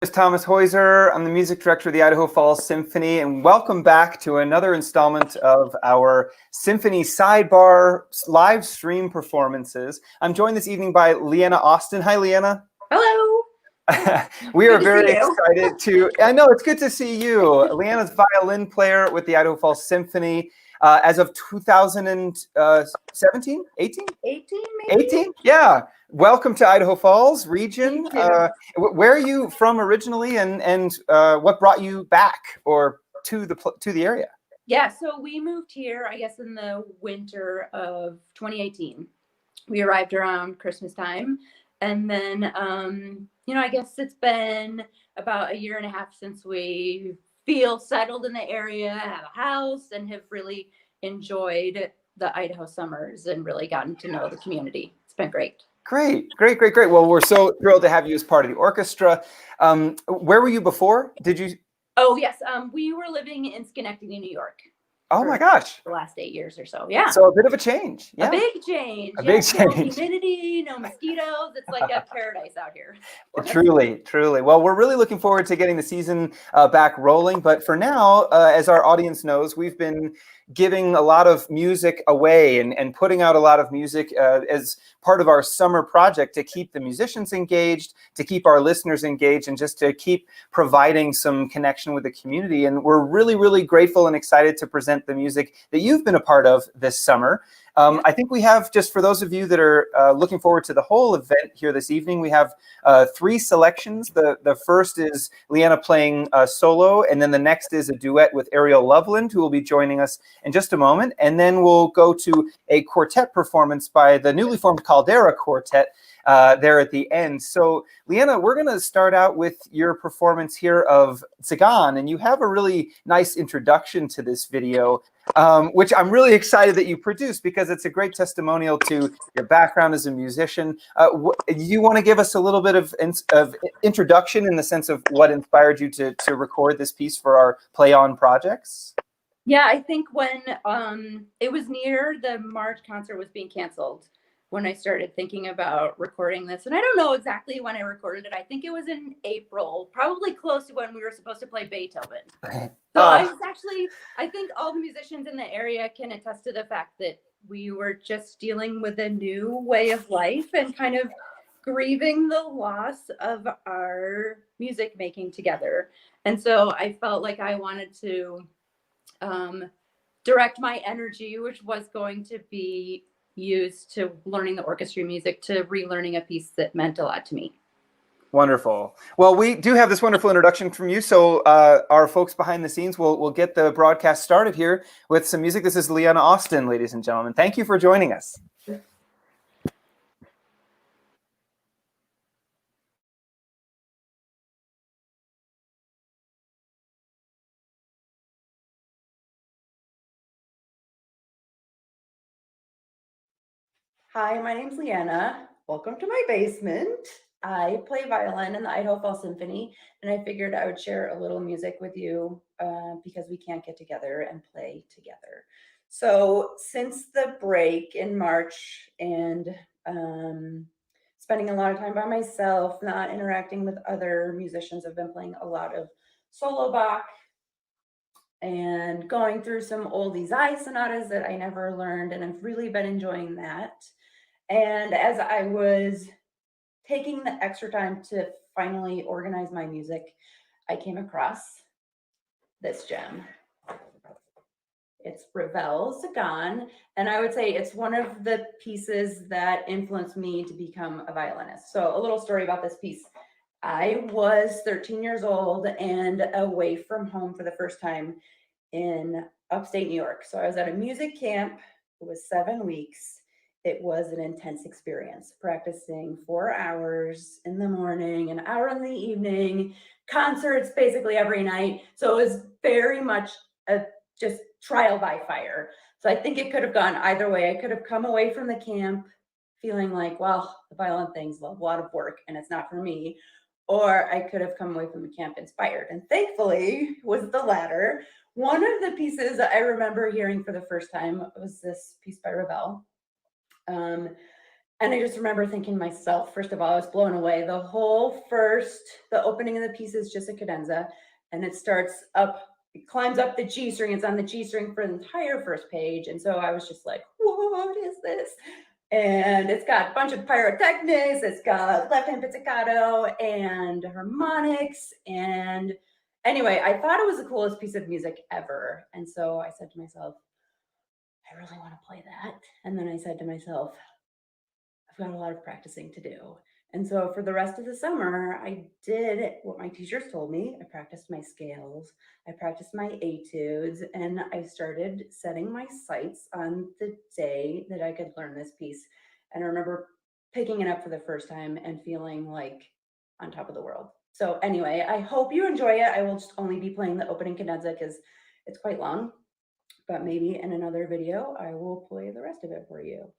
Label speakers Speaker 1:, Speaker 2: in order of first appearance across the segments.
Speaker 1: Is Thomas Heuser. I'm the music director of the Idaho Falls Symphony, and welcome back to another installment of our Symphony Sidebar live stream performances. I'm joined this evening by Liana Austin. Hi, Liana.
Speaker 2: Hello.
Speaker 1: We are very excited to, I know, it's good to see you. Liana's violin player with the Idaho Falls Symphony as of 2017, 18?
Speaker 2: 18, maybe?
Speaker 1: 18? Yeah. Welcome to Idaho Falls region. Where are you from originally, and what brought you back or to the area?
Speaker 2: Yeah, so we moved here, I guess, in the winter of 2018. We arrived around Christmas time, and then I guess it's been about a year and a half since we feel settled in the area, have a house, and have really enjoyed the Idaho summers and really gotten to know the community. It's been great.
Speaker 1: Great. Well, we're so thrilled to have you as part of the orchestra. Where were you before? Did you?
Speaker 2: Oh, yes. We were living in Schenectady, New York.
Speaker 1: Oh my gosh.
Speaker 2: The last 8 years or so. Yeah.
Speaker 1: So a bit of a change. Yeah.
Speaker 2: A big change.
Speaker 1: A big change.
Speaker 2: No humidity, no mosquitoes. It's like a paradise out here.
Speaker 1: Truly. Well, we're really looking forward to getting the season back rolling. But for now, as our audience knows, we've been giving a lot of music away and putting out a lot of music as part of our summer project to keep the musicians engaged, to keep our listeners engaged, and just to keep providing some connection with the community. And we're really, really grateful and excited to present the music that you've been a part of this summer. I think we have, just for those of you that are looking forward to the whole event here this evening, we have 3 selections. The first is Liana playing solo, and then the next is a duet with Ariel Loveland, who will be joining us in just a moment. And then we'll go to a quartet performance by the newly formed Caldera Quartet there at the end. So, Liana, we're going to start out with your performance here of Tsagan, and you have a really nice introduction to this video, which I'm really excited that you produced because it's a great testimonial to your background as a musician. You want to give us a little bit of introduction in the sense of what inspired you to record this piece for our Play On projects?
Speaker 2: Yeah, I think when it was near the March concert was being canceled, when I started thinking about recording this. And I don't know exactly when I recorded it. I think it was in April, probably close to when we were supposed to play Beethoven. So I was actually, I think all the musicians in the area can attest to the fact that we were just dealing with a new way of life and kind of grieving the loss of our music making together. And so I felt like I wanted to direct my energy, which was going to be used to learning the orchestra music, to relearning a piece that meant a lot to me.
Speaker 1: Wonderful. Well, we do have this wonderful introduction from you, so our folks behind the scenes will get the broadcast started here with some music. This is Liana Austin, ladies and gentlemen. Thank you for joining us.
Speaker 2: Hi, my name's Liana. Welcome to my basement. I play violin in the Idaho Falls Symphony, and I figured I would share a little music with you because we can't get together and play together. So since the break in March and spending a lot of time by myself, not interacting with other musicians, I've been playing a lot of solo Bach and going through some oldies sonatas that I never learned, and I've really been enjoying that. And as I was taking the extra time to finally organize my music, I came across this gem. It's Ravel's Tsagan, and I would say it's one of the pieces that influenced me to become a violinist. So a little story about this piece. I was 13 years old and away from home for the first time in upstate New York. So I was at a music camp. It was 7 weeks. It was an intense experience, practicing 4 hours in the morning, an hour in the evening, concerts basically every night. So it was very much a just trial by fire. So I think it could have gone either way. I could have come away from the camp feeling like, well, the violin thing's a lot of work and it's not for me. Or I could have come away from the camp inspired. And thankfully was the latter. One of the pieces I remember hearing for the first time was this piece by Ravel. And I just remember thinking to myself, first of all, I was blown away. The opening of the piece is just a cadenza, and it climbs up the G string. It's on the G string for the entire first page. And so I was just like, what is this? And it's got a bunch of pyrotechnics, it's got left-hand pizzicato and harmonics. And anyway, I thought it was the coolest piece of music ever. And so I said to myself, I really want to play that. And then I said to myself, I've got a lot of practicing to do. And so for the rest of the summer, I did what my teachers told me. I practiced my scales, I practiced my etudes, and I started setting my sights on the day that I could learn this piece. And I remember picking it up for the first time and feeling like on top of the world. So anyway, I hope you enjoy it. I will just only be playing the opening cadenza because it's quite long, but maybe in another video, I will play the rest of it for you.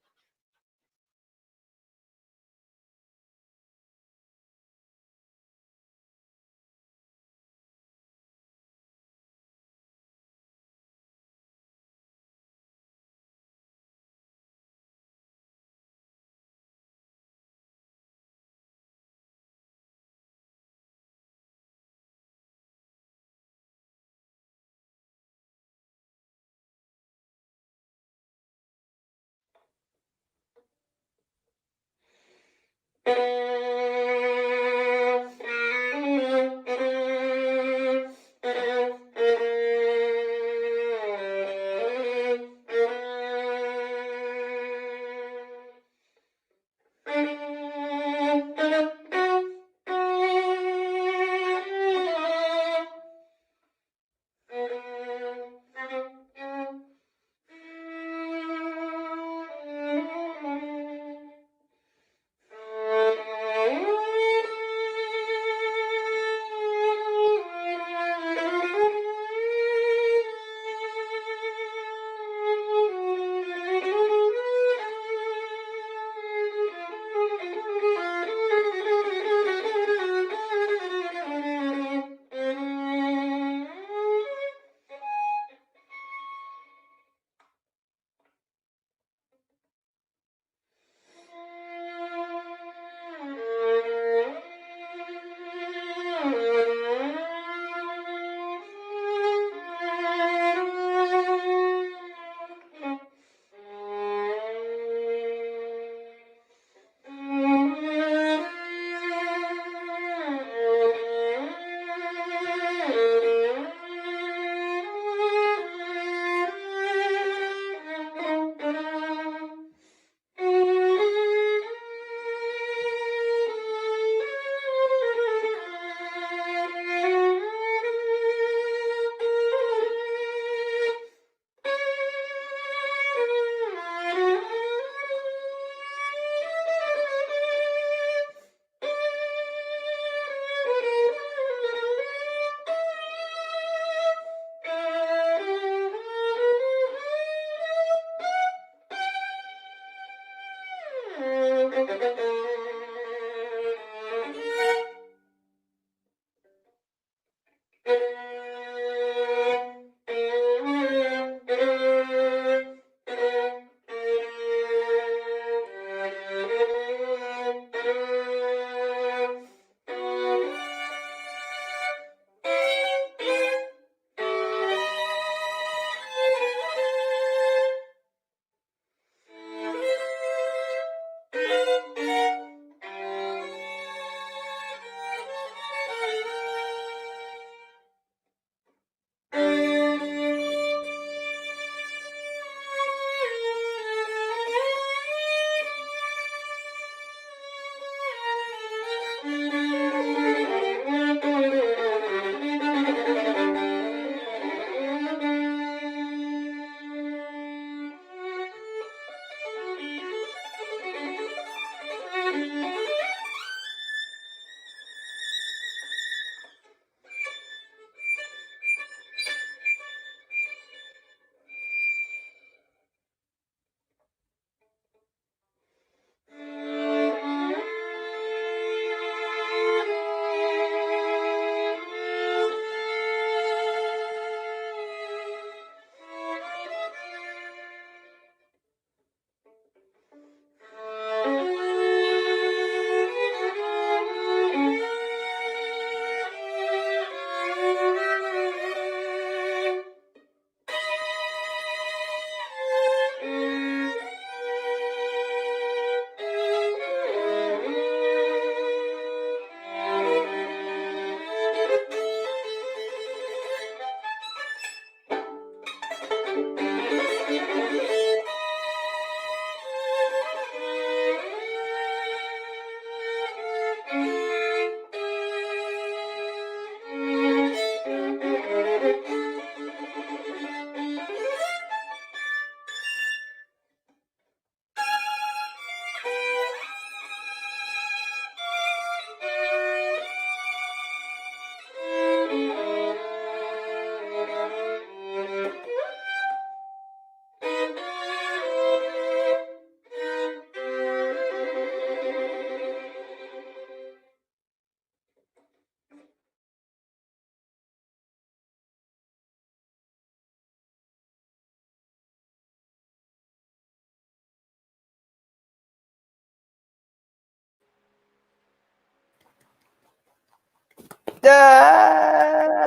Speaker 1: Da!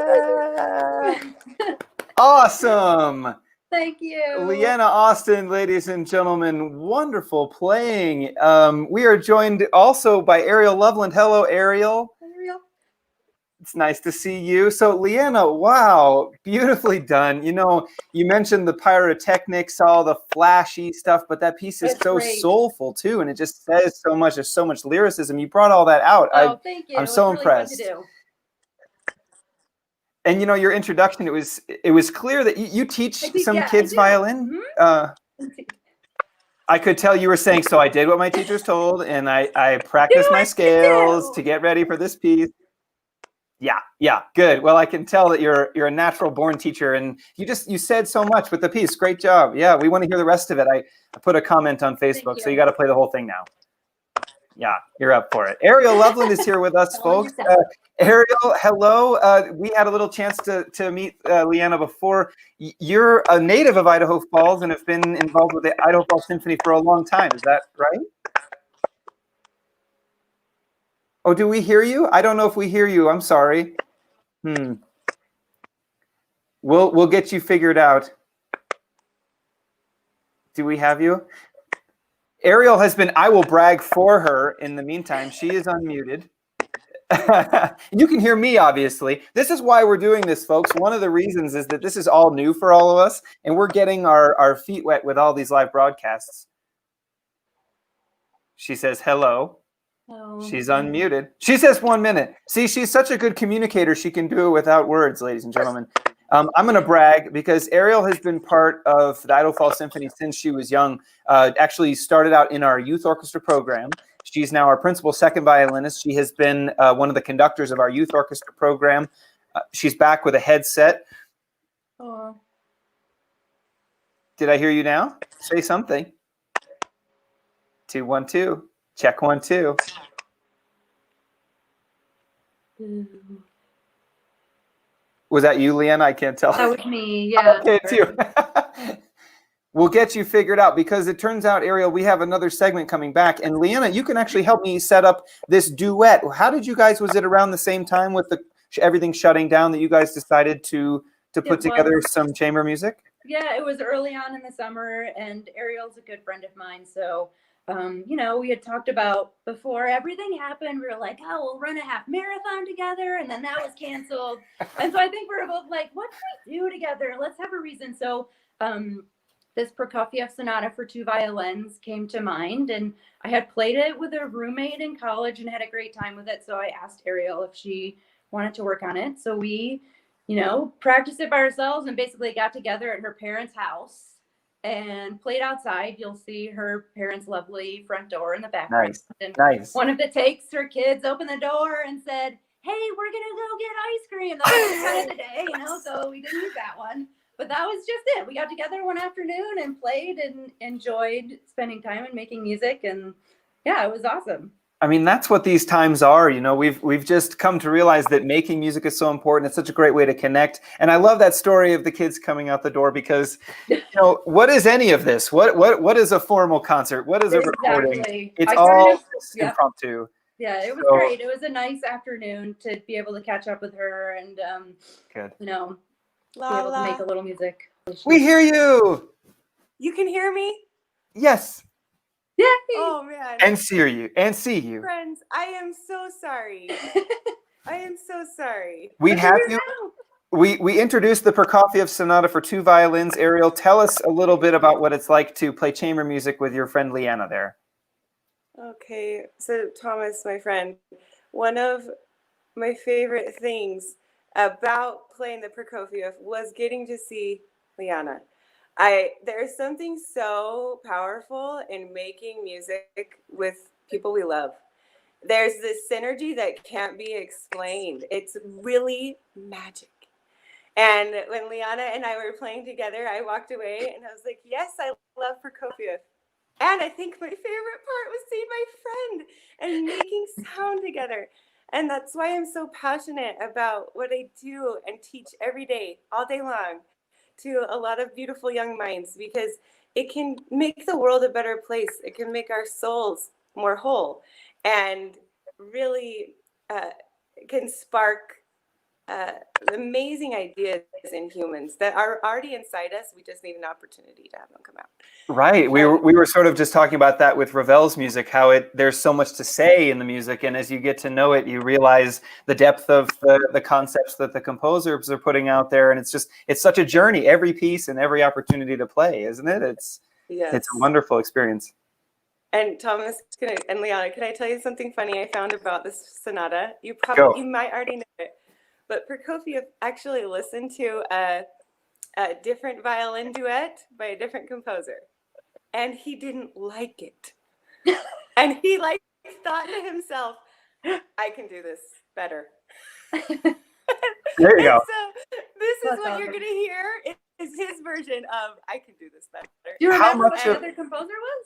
Speaker 1: Awesome.
Speaker 2: Thank you.
Speaker 1: Liana Austin, ladies and gentlemen, wonderful playing. We are joined also by Ariel Loveland. Hello, Ariel.
Speaker 2: Ariel.
Speaker 1: It's nice to see you. So, Liana, wow, beautifully done. You know, you mentioned the pyrotechnics, all the flashy stuff, but that piece is so soulful too, and it just says so much. There's so much lyricism. You brought all that out.
Speaker 2: Oh, thank you.
Speaker 1: I'm so impressed.
Speaker 2: Really fun to do.
Speaker 1: And you know, your introduction, it was clear that you teach some kids violin. I could tell you were saying, so I did what my teachers told, and I practiced my scales to get ready for this piece. Yeah, good. Well, I can tell that you're a natural born teacher, and you said so much with the piece. Great job. Yeah, we want to hear the rest of it. I put a comment on Facebook, so you got to play the whole thing now. Yeah, you're up for it. Ariel Loveland is here with us, folks. Ariel, hello. We had a little chance to meet Liana before. You're a native of Idaho Falls and have been involved with the Idaho Falls Symphony for a long time. Is that right? Oh, do we hear you? I don't know if we hear you. I'm sorry. We'll get you figured out. Do we have you? Ariel has been, I will brag for her in the meantime. She is unmuted. You can hear me, obviously. This is why we're doing this, folks. One of the reasons is that this is all new for all of us, and we're getting our feet wet with all these live broadcasts. She says hello. Oh, she's unmuted. She says 1 minute. See, she's such a good communicator. She can do it without words, ladies and gentlemen. I'm going to brag because Ariel has been part of the Idaho Falls Symphony since she was young. Actually started out in our youth orchestra program. She's now our principal second violinist. She has been one of the conductors of our youth orchestra program. She's back with a headset. Oh. Did I hear you now? Say something. 2, 1, 2. Check 1, 2. Was that you, Liana? I can't tell.
Speaker 2: That was me, yeah.
Speaker 1: Okay, it's you. We'll get you figured out because it turns out, Ariel, we have another segment coming back. And Liana, you can actually help me set up this duet. How did you guys, was it around the same time with everything shutting down that you guys decided to put together some chamber music?
Speaker 2: Yeah, it was early on in the summer, and Ariel's a good friend of mine. So, you know, we had talked about before everything happened. We were like, oh, we'll run a half marathon together. And then that was canceled. And so I think we were both like, what can we do together? Let's have a reason. So, this Prokofiev Sonata for 2 violins came to mind, and I had played it with a roommate in college and had a great time with it. So I asked Ariel if she wanted to work on it. So we, you know, practiced it by ourselves and basically got together at her parents' house and played outside. You'll see her parents' lovely front door in the background.
Speaker 1: Nice.
Speaker 2: And
Speaker 1: nice.
Speaker 2: One of the takes, her kids opened the door and said, hey, we're going to go get ice cream. That was kind of the day, you know, so we didn't use that one. But that was just it. We got together one afternoon and played and enjoyed spending time and making music. And yeah, it was awesome.
Speaker 1: I mean, that's what these times are. You know, we've just come to realize that making music is so important. It's such a great way to connect. And I love that story of the kids coming out the door because, you know, what is any of this? What is a formal concert? What is a recording? It's all just impromptu.
Speaker 2: Yeah, it was great. It was a nice afternoon to be able to catch up with her and, you know, be able to make a little music.
Speaker 1: We hear you.
Speaker 3: You can hear me?
Speaker 1: Yes.
Speaker 2: Yeah.
Speaker 3: Oh man.
Speaker 1: And see you.
Speaker 3: Friends, I am so sorry. I am so sorry.
Speaker 1: We have you. We introduced the Prokofiev Sonata for 2 violins. Ariel, tell us a little bit about what it's like to play chamber music with your friend Liana there.
Speaker 3: Okay, so Thomas, my friend, one of my favorite things about playing the Prokofiev was getting to see Liana. There's something so powerful in making music with people we love. There's this synergy that can't be explained. It's really magic. And when Liana and I were playing together, I walked away and I was like, yes, I love Prokofiev. And I think my favorite part was seeing my friend and making sound together. And that's why I'm so passionate about what I do and teach every day, all day long, to a lot of beautiful young minds, because it can make the world a better place. It can make our souls more whole and really can spark amazing ideas in humans that are already inside us. We just need an opportunity to have them come out.
Speaker 1: Right. We were sort of just talking about that with Ravel's music, how there's so much to say in the music, and as you get to know it, you realize the depth of the concepts that the composers are putting out there, and it's such a journey, every piece and every opportunity to play, isn't it? It's a wonderful experience.
Speaker 3: And Thomas and Liana, can I tell you something funny I found about this sonata? You might already know it, but Prokofiev actually listened to a different violin duet by a different composer, and he didn't like it. And he thought to himself, I can do this better.
Speaker 1: There you go.
Speaker 3: So this is what you're going to hear is his version of I can do this better.
Speaker 2: Do you remember what the other composer was?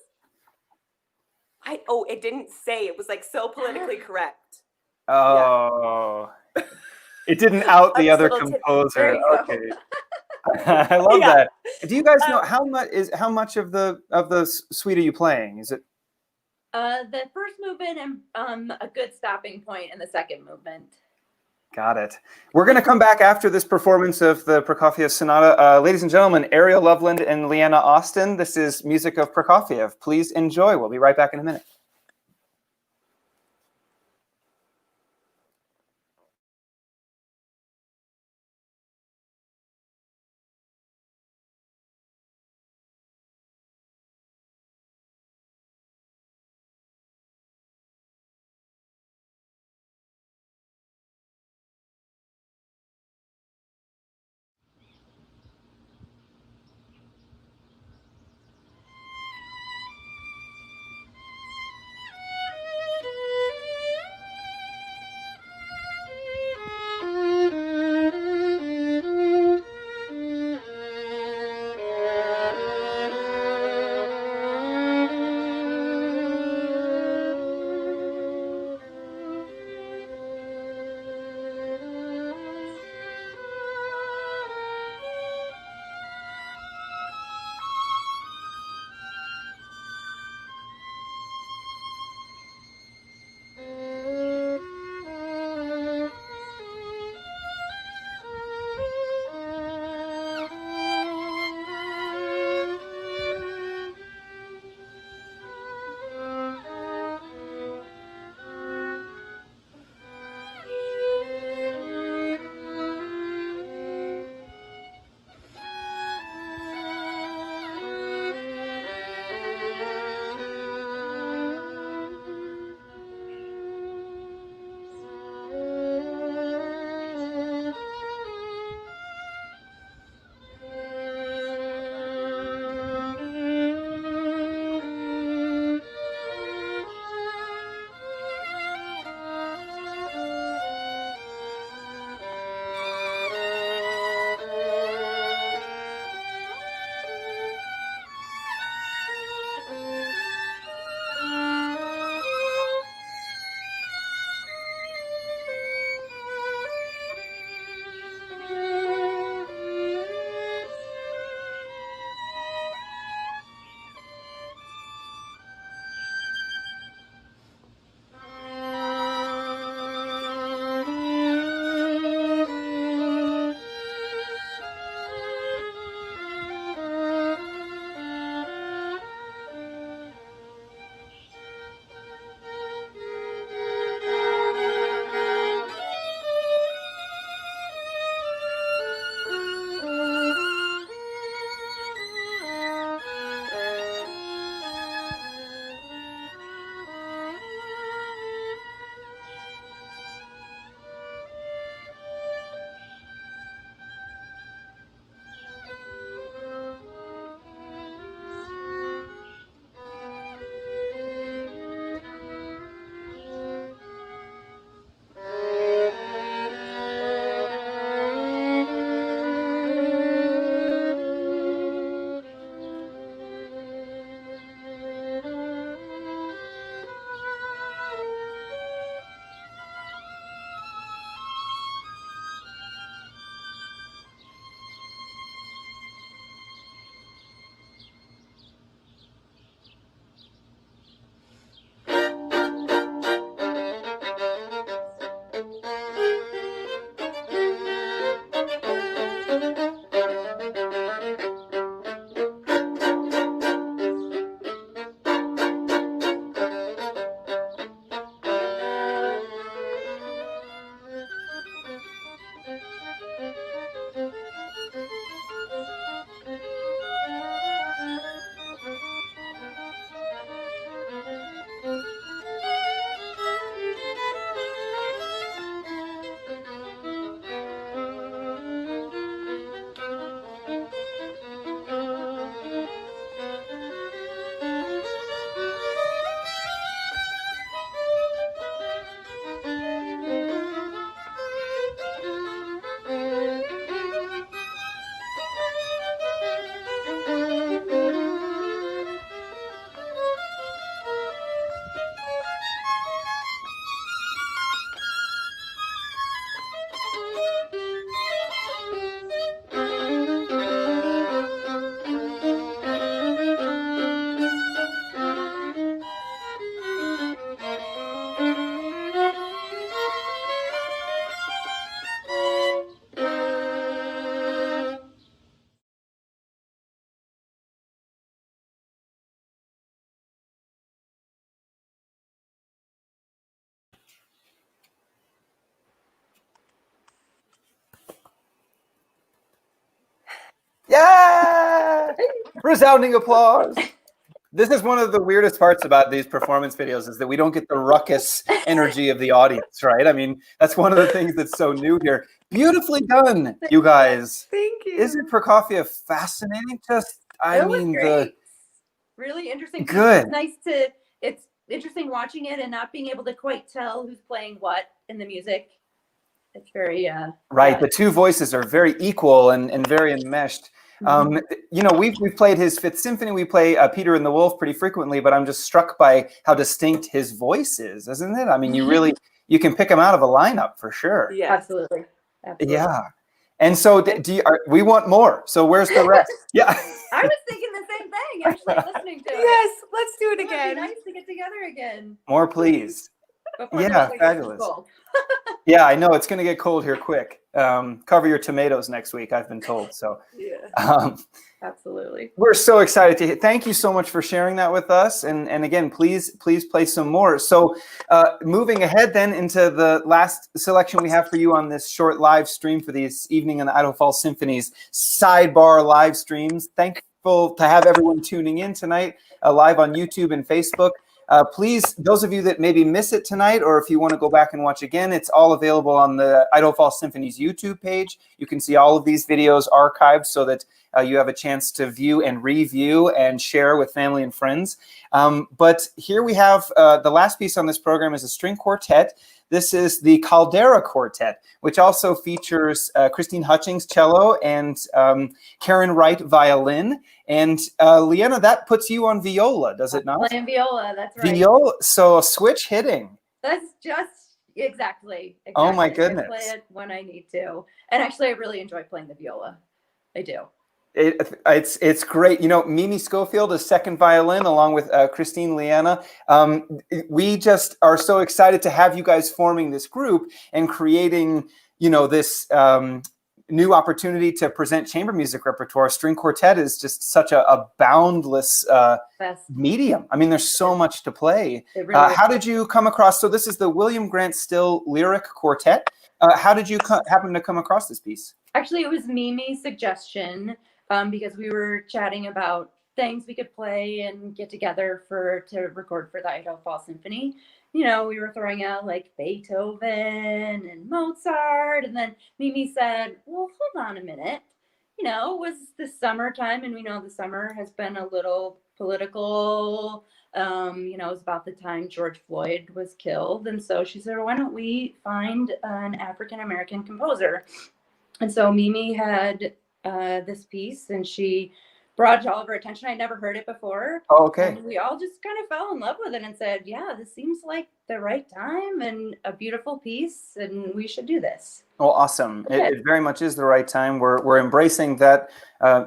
Speaker 3: It didn't say. It was like so politically correct.
Speaker 1: Oh. Yeah. It didn't out the other composer. Okay. I love that. Do you guys know how much of the suite are you playing? Is it
Speaker 2: the first movement and a good stopping point in the second movement?
Speaker 1: Got it. We're going to come back after this performance of the Prokofiev Sonata. Ladies and gentlemen, Ariel Loveland and Liana Austin. This is music of Prokofiev. Please enjoy. We'll be right back in a minute. Resounding applause. This is one of the weirdest parts about these performance videos is that we don't get the ruckus energy of the audience, right? I mean, that's one of the things that's so new here. Beautifully done, you guys.
Speaker 3: Thank you.
Speaker 1: Isn't Prokofiev fascinating? Just,
Speaker 2: It was great. Really interesting.
Speaker 1: Good.
Speaker 2: It's interesting watching it and not being able to quite tell who's playing what in the music. It's very
Speaker 1: right. The two voices are very equal and very enmeshed. You know, we've played his Fifth Symphony. We play Peter and the Wolf pretty frequently, but I'm just struck by how distinct his voice is, isn't it? I mean, you can pick him out of a lineup for sure.
Speaker 3: Yeah,
Speaker 2: absolutely.
Speaker 1: Yeah. And so we want more. So where's the rest? Yeah.
Speaker 2: I was thinking the same thing, actually, listening to it.
Speaker 3: Yes, let's do it
Speaker 2: It would be
Speaker 3: again.
Speaker 2: nice to get together again.
Speaker 1: More, please.
Speaker 2: Before the
Speaker 1: Yeah,
Speaker 2: weather gets
Speaker 1: fabulous.
Speaker 2: cold.
Speaker 1: Yeah, I know it's going to get cold here quick. Cover your tomatoes next week, I've been told. So
Speaker 3: Yeah.
Speaker 2: Absolutely.
Speaker 1: we're so excited to thank you so much for sharing that with us. And again, please play some more. So moving ahead then into the last selection we have for you on this short live stream for this evening in the Idaho Falls Symphony's sidebar live streams. Thankful to have everyone tuning in tonight live on YouTube and Facebook. Please, those of you that maybe miss it tonight, or if you want to go back and watch again, it's all available on the Idaho Falls Symphony's YouTube page. You can see all of these videos archived so that you have a chance to view and review and share with family and friends. But here we have the last piece on this program is a string quartet. This is the Caldera Quartet, which also features Christine Hutchings, cello, and Karen Wright, violin. And Liana, that puts you on viola, does it not?
Speaker 2: Playing viola, that's right.
Speaker 1: Viola, so switch hitting.
Speaker 2: That's just exactly.
Speaker 1: Oh my
Speaker 2: I
Speaker 1: goodness.
Speaker 2: play it when I need to. And actually, I really enjoy playing the viola. I do.
Speaker 1: It's great. You know, Mimi Schofield is second violin along with Christine Liana. We just are so excited to have you guys forming this group and creating, you know, this new opportunity to present chamber music repertoire. String quartet is just such a boundless medium. I mean, there's so much to play.
Speaker 2: It really
Speaker 1: how did you come across? So this is the William Grant Still Lyric Quartet. How did you happen to come across this piece?
Speaker 2: Actually, it was Mimi's suggestion because we were chatting about things we could play and get together to record for the Idaho Falls Symphony. You know, we were throwing out like Beethoven and Mozart, and then Mimi said, well, hold on a minute. You know, it was the summertime, and we know the summer has been a little political. You know, it was about the time George Floyd was killed. And so she said, why don't we find an African-American composer? And so Mimi had this piece, and she brought it to all of our attention. I'd never heard it before.
Speaker 1: Oh, okay.
Speaker 2: And we all just kind of fell in love with it and said, yeah, this seems like the right time and a beautiful piece, and we should do this.
Speaker 1: Well, awesome. It very much is the right time. We're embracing that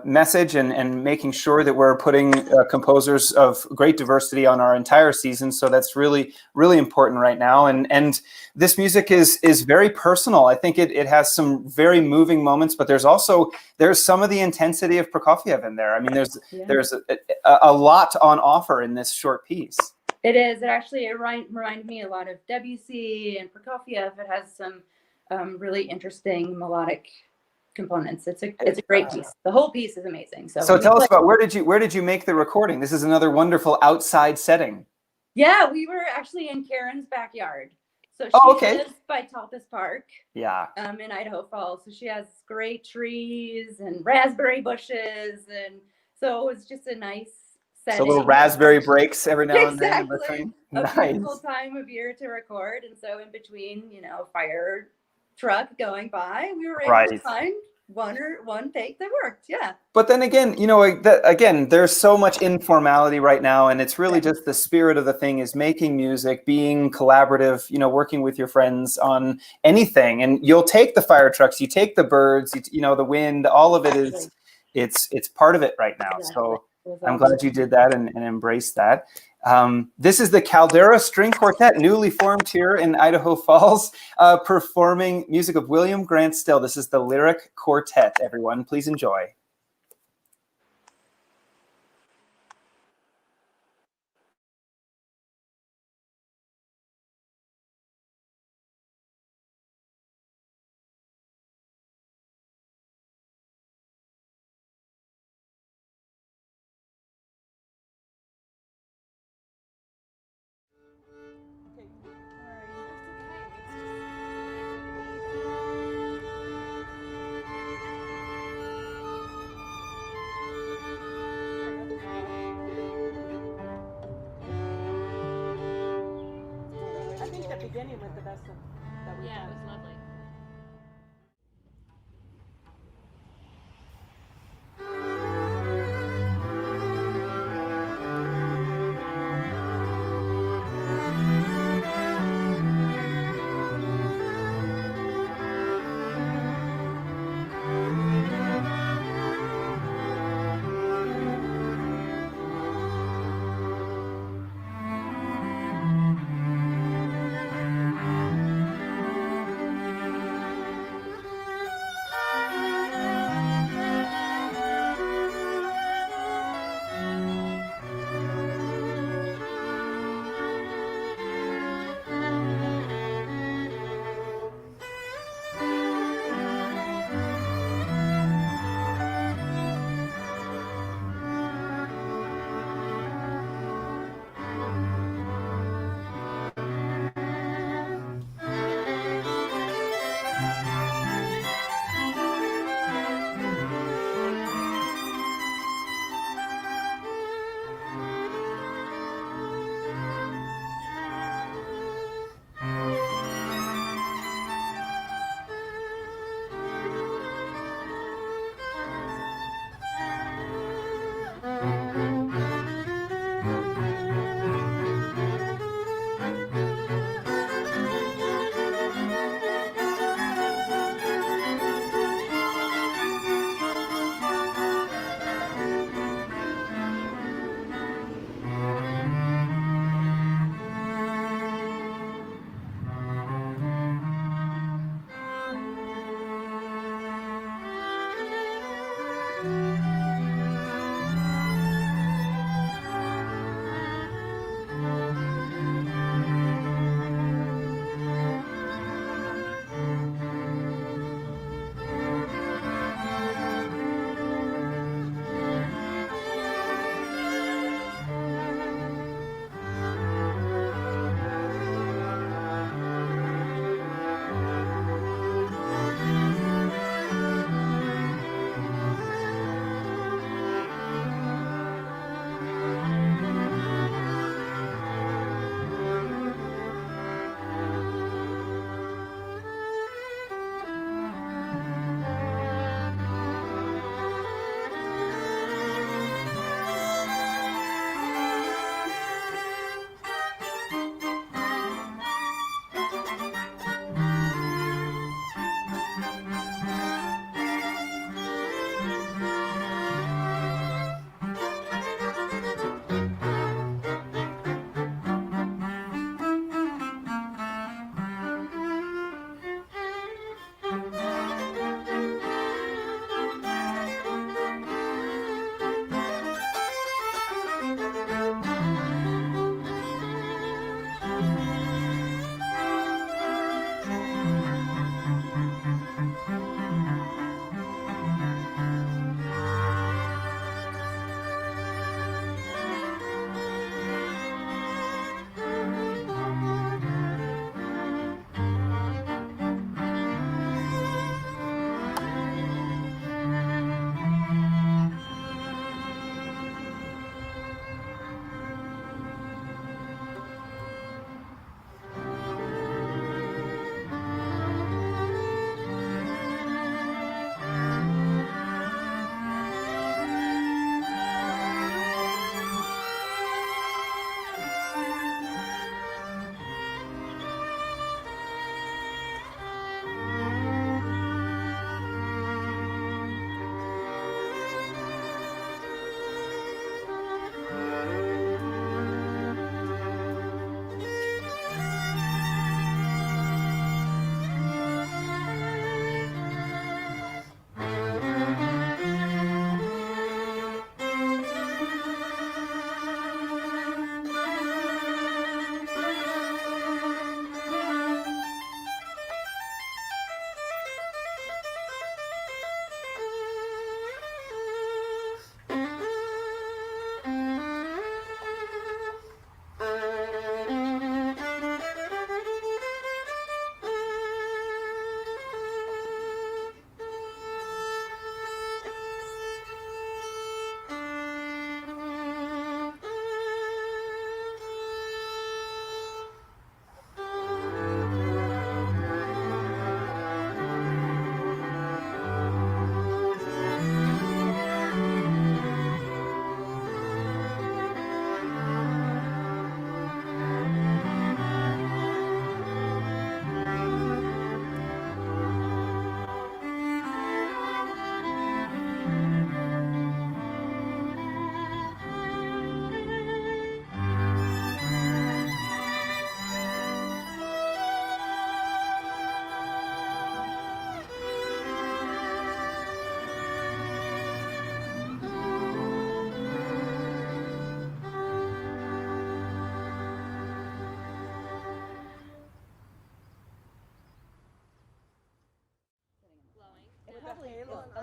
Speaker 1: message and making sure that we're putting composers of great diversity on our entire season. So that's really, really important right now. And this music is very personal. I think it has some very moving moments, but there's some of the intensity of Prokofiev in there. I mean, there's a lot on offer in this short piece.
Speaker 2: It is. It reminded me a lot of Debussy and Prokofiev. It has some really interesting melodic components. It's a great piece. The whole piece is amazing. So
Speaker 1: tell us about where did you make the recording? This is another wonderful outside setting.
Speaker 2: Yeah, we were actually in Karen's backyard. So she lives by Talpas Park.
Speaker 1: Yeah.
Speaker 2: In Idaho Falls. So she has great trees and raspberry bushes, and so it was just a nice setting.
Speaker 1: So little raspberry breaks every now and then in between.
Speaker 2: A
Speaker 1: Nice.
Speaker 2: beautiful time of year to record, and so in between, you know, fire truck going by, we were able to find one take that worked. Yeah.
Speaker 1: But then again, you know, again, there's so much informality right now, and it's really just the spirit of the thing is making music, being collaborative, you know, working with your friends on anything. And you'll take the fire trucks, you take the birds, you know, the wind, all of it is, it's part of it right now. Exactly. So I'm glad you did that and embraced that. This is the Caldera String Quartet, newly formed here in Idaho Falls, performing music of William Grant Still. This is the Lyric Quartet, everyone. Please enjoy.
Speaker 4: beginning with the best that we've
Speaker 5: Yeah,
Speaker 4: done.
Speaker 5: it was lovely.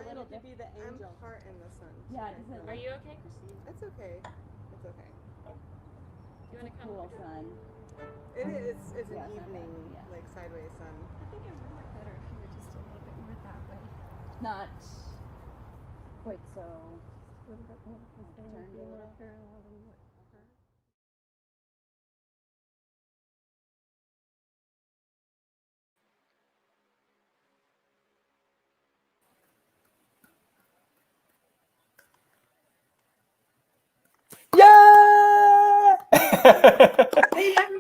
Speaker 4: I
Speaker 3: little
Speaker 4: need to be the
Speaker 3: I'm
Speaker 4: angel.
Speaker 3: part in the sun.
Speaker 2: Yeah, it doesn't.
Speaker 4: Are you okay, Christine?
Speaker 3: It's okay. It's okay.
Speaker 4: Do you want to come?
Speaker 2: Cool sun.
Speaker 3: It is. It's
Speaker 2: Yeah,
Speaker 3: an
Speaker 2: it's not bad.
Speaker 3: evening,
Speaker 2: Yeah.
Speaker 3: like sideways sun.
Speaker 4: I think it would look better if you were just a little bit more that way.
Speaker 2: Not quite so.
Speaker 4: A little bit more.
Speaker 2: Turned a little.
Speaker 4: Parallel than what?
Speaker 1: Yeah!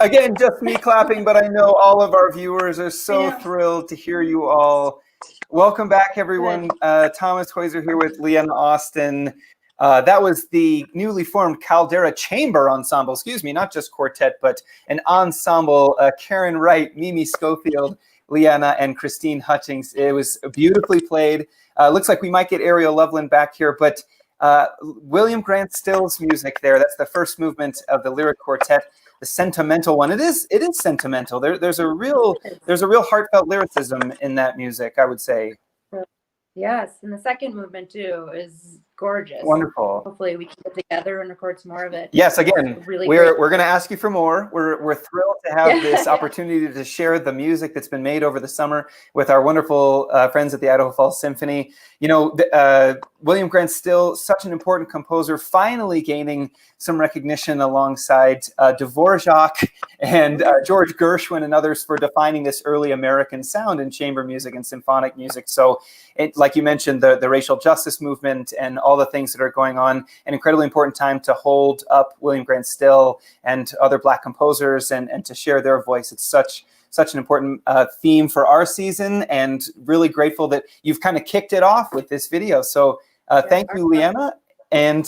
Speaker 1: Again, just me clapping, but I know all of our viewers are so thrilled to hear you all. Welcome back, everyone. Thomas Heuser here with Liana Austin. That was the newly formed Caldera Chamber Ensemble, excuse me, not just quartet, but an ensemble. Karen Wright, Mimi Schofield, Liana, and Christine Hutchings. It was beautifully played. Looks like we might get Ariel Loveland back here, but William Grant Still's music there. That's the first movement of the lyric quartet, the sentimental one. It is sentimental. There's a real heartfelt lyricism in that music, I would say.
Speaker 2: Yes, and the second movement too is gorgeous.
Speaker 1: Wonderful.
Speaker 2: Hopefully we can get together and record some more of it.
Speaker 1: Yes, again,
Speaker 2: really
Speaker 1: we're going to ask you for more. We're thrilled to have this
Speaker 2: Yeah.
Speaker 1: opportunity to share the music that's been made over the summer with our wonderful friends at the Idaho Falls Symphony. You know, William Grant Still, such an important composer, finally gaining some recognition alongside Dvorak and George Gershwin and others for defining this early American sound in chamber music and symphonic music. So, like you mentioned, the racial justice movement and all the things that are going on, an incredibly important time to hold up William Grant Still and other Black composers and to share their voice. It's such an important theme for our season, and really grateful that you've kind of kicked it off with this video. So thank you, Liana. And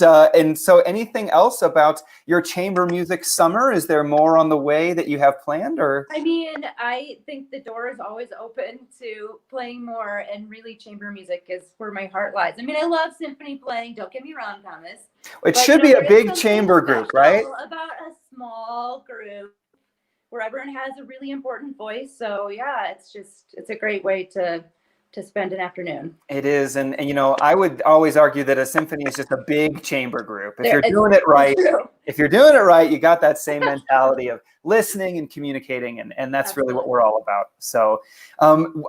Speaker 1: so anything else about your chamber music summer? Is there more on the way that you have planned? Or
Speaker 2: I mean, I think the door is always open to playing more, and really chamber music is where my heart lies. I mean, I love symphony playing, don't get me wrong, Thomas.
Speaker 1: It should be a big chamber group, right?
Speaker 2: About a small group where everyone has a really important voice. So yeah, it's a great way to spend an afternoon.
Speaker 1: It is, and you know, I would always argue that a symphony is just a big chamber group. If you're doing it right, you got that same mentality of listening and communicating, and that's really what we're all about. So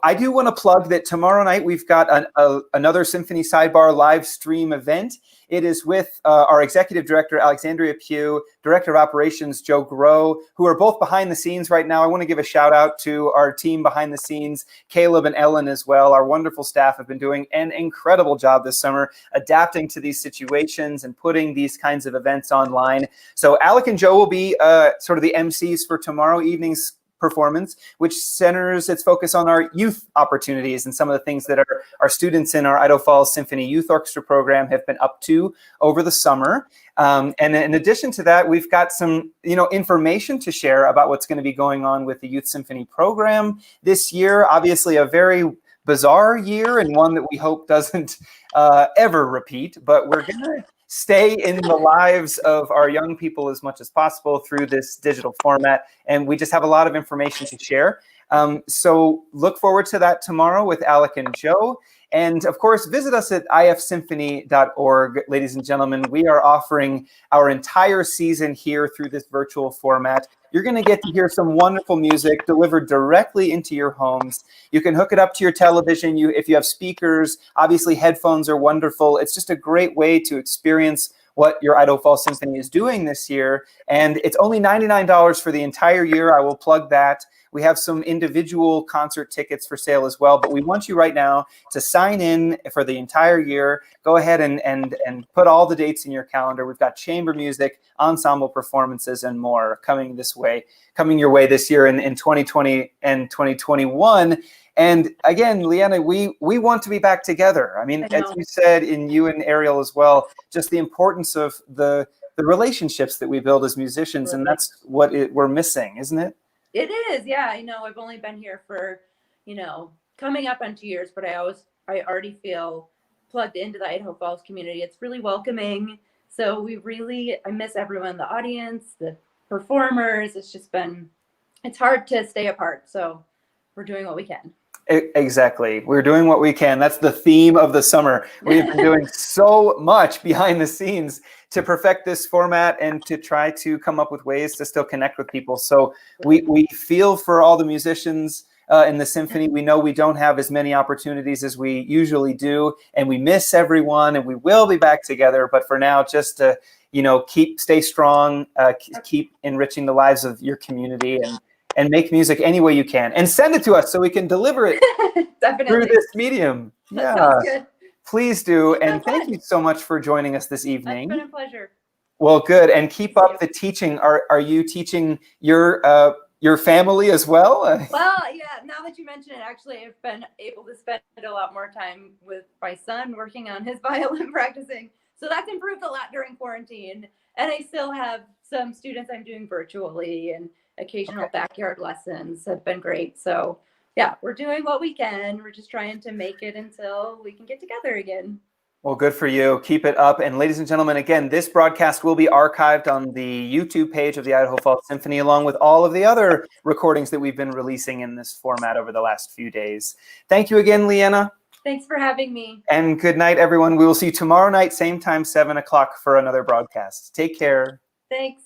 Speaker 1: I do want to plug that tomorrow night we've got another Symphony Sidebar live stream event. It is with our executive director, Alexandria Pugh, director of operations, Joe Groh, who are both behind the scenes right now. I want to give a shout out to our team behind the scenes, Caleb and Ellen as well. Our wonderful staff have been doing an incredible job this summer, adapting to these situations and putting these kinds of events online. So Alec and Joe will be sort of the MCs for tomorrow evening's performance, which centers its focus on our youth opportunities and some of the things that our students in our Idaho Falls Symphony Youth Orchestra program have been up to over the summer. And in addition to that, we've got some information to share about what's going to be going on with the Youth Symphony program this year. Obviously, a very bizarre year, and one that we hope doesn't ever repeat, but we're going to stay in the lives of our young people as much as possible through this digital format. And we just have a lot of information to share. So look forward to that tomorrow with Alec and Joe. And of course, visit us at ifsymphony.org. Ladies and gentlemen, we are offering our entire season here through this virtual format. You're going to get to hear some wonderful music delivered directly into your homes. You can hook it up to your television. If you have speakers, obviously headphones are wonderful. It's just a great way to experience what your Idaho Falls Symphony is doing this year. And it's only $99 for the entire year. I will plug that. We have some individual concert tickets for sale as well, but we want you right now to sign in for the entire year. Go ahead and put all the dates in your calendar. We've got chamber music, ensemble performances, and more coming your way this year in 2020 and 2021. And again, Liana, we want to be back together. I mean, as you said, in you and Ariel as well, just the importance of the relationships that we build as musicians, and that's what we're missing, isn't it?
Speaker 2: It is, yeah. I know I've only been here for, coming up on 2 years, but I already feel plugged into the Idaho Falls community. It's really welcoming. So I miss everyone, the audience, the performers. It's hard to stay apart. So we're doing what we can.
Speaker 1: Exactly. We're doing what we can. That's the theme of the summer. We've been doing so much behind the scenes to perfect this format and to try to come up with ways to still connect with people. So we feel for all the musicians in the symphony. We know we don't have as many opportunities as we usually do, and we miss everyone, and we will be back together. But for now, just to, stay strong, keep enriching the lives of your community, and make music any way you can, and send it to us so we can deliver it through this medium.
Speaker 2: That sounds good.
Speaker 1: Please do.
Speaker 2: It's been
Speaker 1: And thank
Speaker 2: fun.
Speaker 1: you so much for joining us this evening.
Speaker 2: It's been a pleasure.
Speaker 1: Well, good. And keep up the teaching. Are you teaching your family as well?
Speaker 2: Well, yeah, now that you mention it, actually, I've been able to spend a lot more time with my son working on his violin practicing. So that's improved a lot during quarantine. And I still have some students I'm doing virtually, and occasional backyard lessons have been great. So yeah, we're doing what we can. We're just trying to make it until we can get together again.
Speaker 1: Well, good for you. Keep it up. And ladies and gentlemen, again, this broadcast will be archived on the YouTube page of the Idaho Falls Symphony, along with all of the other recordings that we've been releasing in this format over the last few days. Thank you again, Liana.
Speaker 2: Thanks for having me.
Speaker 1: And good night, everyone. We will see you tomorrow night, same time, 7 o'clock for another broadcast. Take care.
Speaker 2: Thanks.